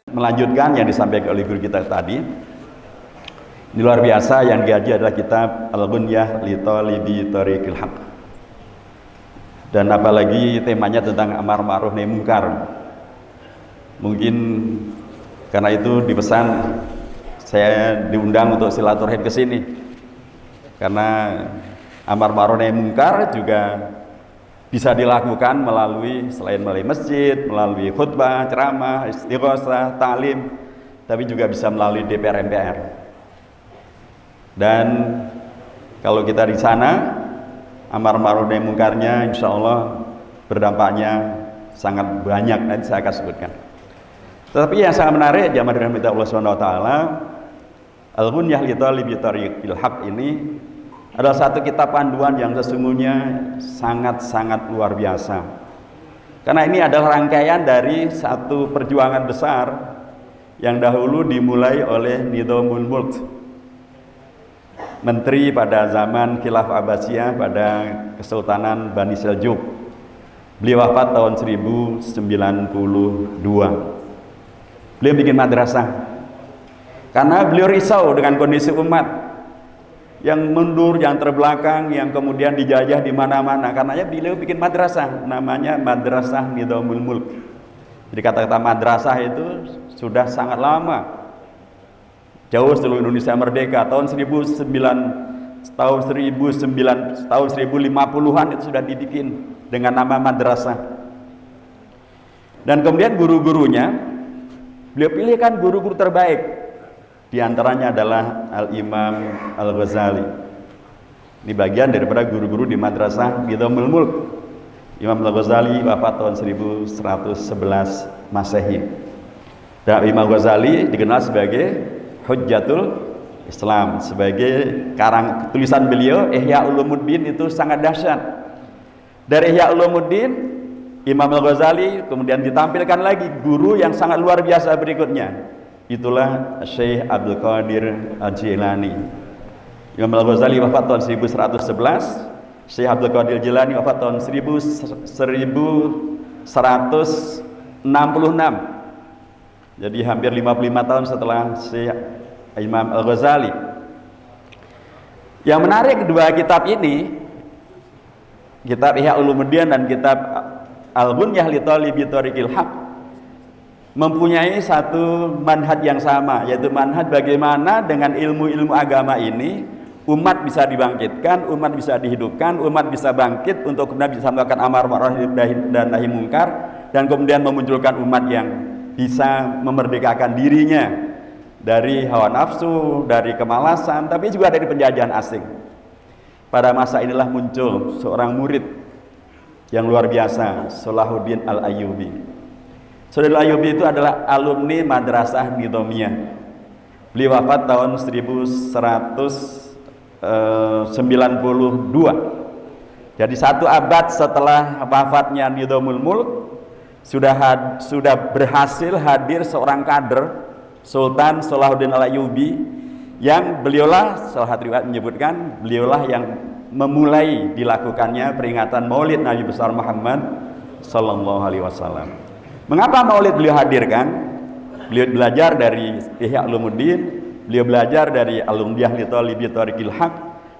Melanjutkan yang disampaikan oleh guru kita tadi. Ini luar biasa, yang diaji adalah kitab Al-Ghunyah li Talibi Thariqil Haq. Dan apalagi temanya tentang amar ma'ruf nahi munkar. Mungkin karena itu dipesan saya diundang untuk silaturahim ke sini. Karena amar ma'ruf nahi munkar juga bisa dilakukan selain melalui masjid, melalui khutbah, ceramah, istighosah, ta'lim, tapi juga bisa melalui DPR MPR. Dan kalau kita di sana, amar ma'ruf nahi munkarnya insya Allah berdampaknya sangat banyak, nanti saya akan sebutkan. Tetapi yang sangat menarik jamaah dirahmati Allah Subhanahu wa taala, Al-Ghunyah li Talibi Thariqil Haq ini adalah satu kitab panduan yang sesungguhnya sangat-sangat luar biasa. Karena ini adalah rangkaian dari satu perjuangan besar yang dahulu dimulai oleh Nizamul Mulk, menteri pada zaman Khilafah Abbasiyah pada Kesultanan Bani Seljuk. Beliau wafat tahun 1092. Beliau bikin madrasah karena beliau risau dengan kondisi umat yang mundur, yang terbelakang, yang kemudian dijajah di mana-mana. Karenanya beliau bikin madrasah, namanya Madrasah Nizamul Mulk. Jadi kata-kata madrasah itu sudah sangat lama, jauh seluruh Indonesia merdeka. Tahun 1050-an itu sudah dibikin dengan nama madrasah. Dan kemudian guru-gurunya beliau pilihkan guru-guru terbaik. Di antaranya adalah Al-Imam Al-Ghazali. Ini bagian daripada guru-guru di Madrasah Nizamul Mulk. Imam Al-Ghazali wafat tahun 1111 Masehi. Dan Imam Al-Ghazali dikenal sebagai Hujjatul Islam, sebagai tulisan beliau Ihya Ulumuddin itu sangat dahsyat. Dari Ihya Ulumuddin, Imam Al-Ghazali kemudian ditampilkan lagi guru yang sangat luar biasa berikutnya. Itulah Syekh Abdul Qadir Al-Jilani. Imam Al-Ghazali wafat tahun 1111, Syekh Abdul Qadir Al-Jilani wafat tahun 1166. Jadi hampir 55 tahun setelah Syekh Imam Al-Ghazali. Yang menarik kedua kitab ini, kitab Ihya Ulumuddin dan kitab Al-Ghunyah li Talibi Thariqil Haq, mempunyai satu manhaj yang sama, yaitu manhaj bagaimana dengan ilmu-ilmu agama ini umat bisa dibangkitkan, umat bisa dihidupkan, umat bisa bangkit untuk kemudian bisa melakukan amar ma'ruf dan nahi munkar, dan kemudian memunculkan umat yang bisa memerdekakan dirinya dari hawa nafsu, dari kemalasan, tapi juga dari penjajahan asing. Pada masa inilah muncul seorang murid yang luar biasa, Salahuddin Al-Ayyubi. Saudara Ayyubi itu adalah alumni Madrasah Nizamiyah. Beliau wafat tahun 1192. Jadi satu abad setelah wafatnya Nizamul Mulk sudah berhasil hadir seorang kader, Sultan Salahuddin Al-Ayyubi, yang beliaulah, salah satu riwayat menyebutkan, beliaulah yang memulai dilakukannya peringatan Maulid Nabi besar Muhammad sallallahu alaihi wasallam. Mengapa Maulid beliau hadirkan? Beliau belajar dari Ihya Ulumuddin, beliau belajar dari Al-Ghunyah li Talibi Thariqil Haq,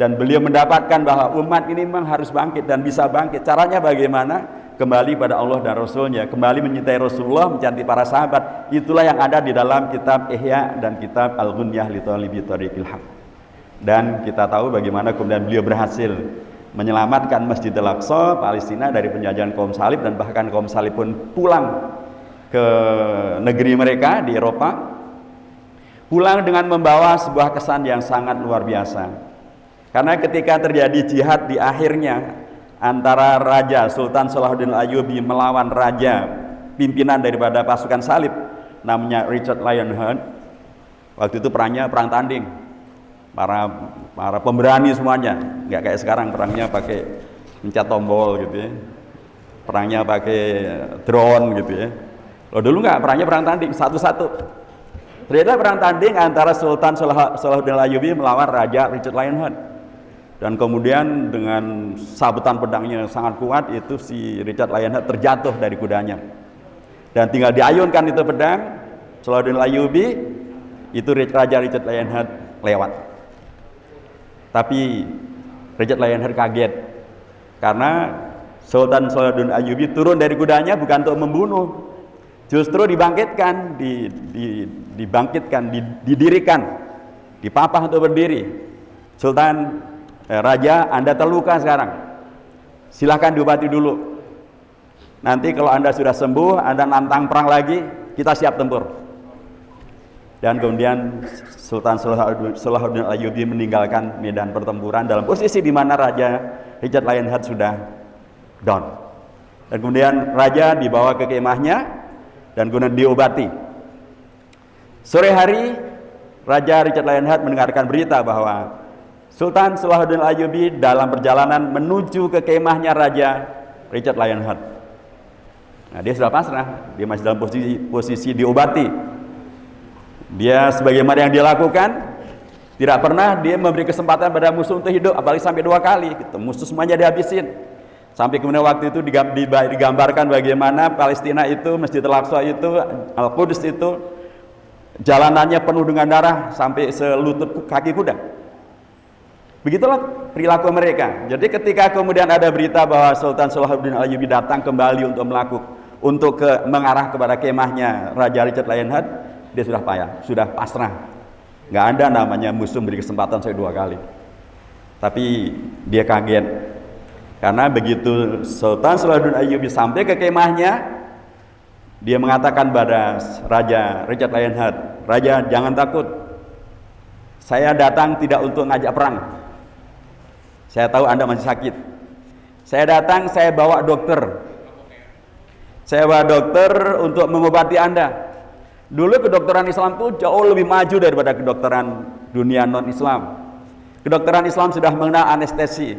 dan beliau mendapatkan bahwa umat ini memang harus bangkit dan bisa bangkit. Caranya bagaimana? Kembali pada Allah dan Rasulnya, kembali mencintai Rasulullah, mencintai para sahabat. Itulah yang ada di dalam kitab Ihya dan kitab Al-Ghunyah li Talibi Thariqil Haq. Dan kita tahu bagaimana kemudian beliau berhasil menyelamatkan Masjidil Aqsa Palestina dari penjajahan kaum salib, dan bahkan kaum salib pun pulang ke negeri mereka di Eropa, pulang dengan membawa sebuah kesan yang sangat luar biasa. Karena ketika terjadi jihad di akhirnya antara Raja Sultan Salahuddin Al-Ayyubi melawan raja pimpinan daripada pasukan salib namanya Richard Lionheart, waktu itu perang tanding, para pemberani semuanya, nggak kayak sekarang perangnya pakai pencet tombol gitu ya, perangnya pakai drone gitu ya. Loh, dulu nggak, perangnya perang tanding satu-satu. Ternyata perang tanding antara Sultan Salahuddin Al-Ayyubi melawan Raja Richard Lionheart, dan kemudian dengan sabetan pedangnya yang sangat kuat itu si Richard Lionheart terjatuh dari kudanya, dan tinggal diayunkan itu pedang, Salahuddin Ayyubi, itu Raja Richard Lionheart lewat. Tapi Richard Lionheart kaget karena Sultan Salahuddin Ayyubi turun dari kudanya bukan untuk membunuh, justru dibangkitkan, didirikan, dipapah untuk berdiri. Sultan, Raja, Anda terluka sekarang, silahkan diobati dulu. Nanti kalau Anda sudah sembuh, Anda nantang perang lagi, kita siap tempur. Dan kemudian Sultan Salahuddin Ayyubi meninggalkan medan pertempuran dalam posisi di mana Raja Richard Lionheart sudah down. Dan kemudian Raja dibawa ke kemahnya dan kemudian diobati. Sore hari, Raja Richard Lionheart mendengarkan berita bahwa Sultan Salahuddin Ayyubi dalam perjalanan menuju ke kemahnya Raja Richard Lionheart. Nah, dia sudah pasrah, dia masih dalam posisi diobati. Dia sebagaimana yang dia lakukan, tidak pernah dia memberi kesempatan pada musuh untuk hidup, apalagi sampai 2 kali. Gitu. Musuh semuanya dihabisin. Sampai kemudian waktu itu digambarkan bagaimana Palestina itu, Masjid Al-Aqsa itu, Al-Quds itu, jalanannya penuh dengan darah sampai selutut kaki kuda. Begitulah perilaku mereka. Jadi ketika kemudian ada berita bahwa Sultan Salahuddin Ayyubi datang kembali untuk mengarah kepada kemahnya Raja Richard Lionheart, dia sudah payah, sudah pasrah. Nggak ada namanya musuh beri kesempatan sampai 2 kali. Tapi dia kaget. Karena begitu Sultan Salahuddin Ayyubi sampai ke kemahnya, dia mengatakan pada Raja Richard Lionheart, "Raja, jangan takut. Saya datang tidak untuk ngajak perang. Saya tahu Anda masih sakit. Saya datang, saya bawa dokter. Saya bawa dokter untuk mengobati Anda. Dulu kedokteran Islam itu jauh lebih maju daripada kedokteran dunia non-Islam. Kedokteran Islam sudah mengenal anestesi,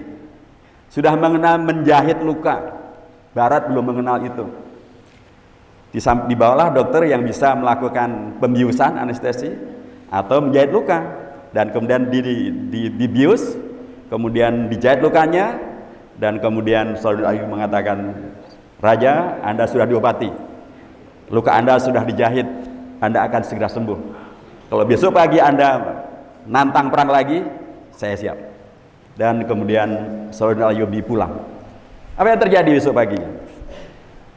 sudah mengenal menjahit luka. Barat belum mengenal itu. Dibawalah dokter yang bisa melakukan pembiusan anestesi atau menjahit luka, dan kemudian dibius, kemudian dijahit lukanya, dan kemudian Salahuddin Ayyubi mengatakan, "Raja, Anda sudah diobati, luka Anda sudah dijahit, Anda akan segera sembuh. Kalau besok pagi Anda nantang perang lagi, saya siap." Dan kemudian Salahuddin Ayyubi pulang. Apa yang terjadi besok paginya?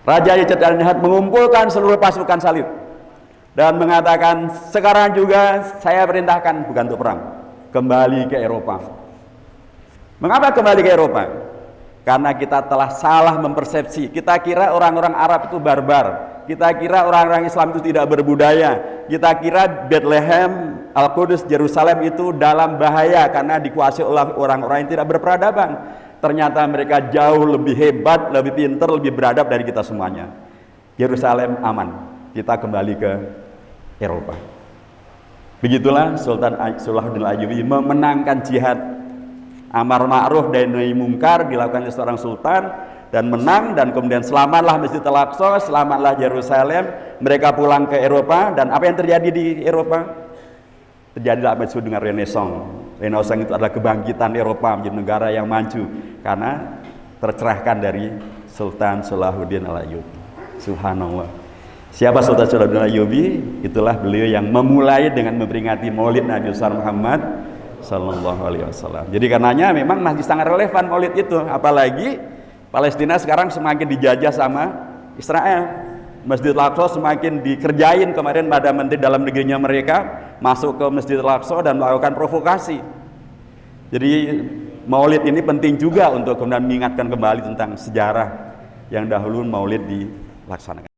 Raja Richard Lionheart mengumpulkan seluruh pasukan salib dan mengatakan, "Sekarang juga saya perintahkan bukan untuk perang, kembali ke Eropa." Mengapa kembali ke Eropa? Karena kita telah salah mempersepsi. Kita kira orang-orang Arab itu barbar. Kita kira orang-orang Islam itu tidak berbudaya. Kita kira Bethlehem, Al-Quds, Yerusalem itu dalam bahaya karena dikuasai oleh orang-orang yang tidak berperadaban. Ternyata mereka jauh lebih hebat, lebih pintar, lebih beradab dari kita semuanya. Yerusalem aman. Kita kembali ke Eropa. Begitulah Sultan Salahuddin Ayyubi memenangkan jihad amar ma'ruf dan nahi mungkar dilakukan oleh seorang sultan, dan menang, dan kemudian selamatlah Masjid Al-Aqsa, selamatlah Yerusalem. Mereka pulang ke Eropa, dan apa yang terjadi di Eropa? Terjadilah apa yang disebut dengan Renaissance. Renaissance itu adalah kebangkitan Eropa menjadi negara yang maju karena tercerahkan dari Sultan Salahuddin Al-Ayyubi. Subhanallah. Siapa Sultan Salahuddin Al-Ayyubi? Itulah beliau yang memulai dengan memperingati Maulid Nabi besar Muhammad Sallallahu Alaihi Wasallam. Jadi karenanya memang masih sangat relevan Maulid itu, apalagi Palestina sekarang semakin dijajah sama Israel. Masjid Al-Aqsa semakin dikerjain kemarin pada menteri dalam negerinya mereka masuk ke Masjid Al-Aqsa dan melakukan provokasi. Jadi Maulid ini penting juga untuk kemudian mengingatkan kembali tentang sejarah yang dahulu Maulid dilaksanakan.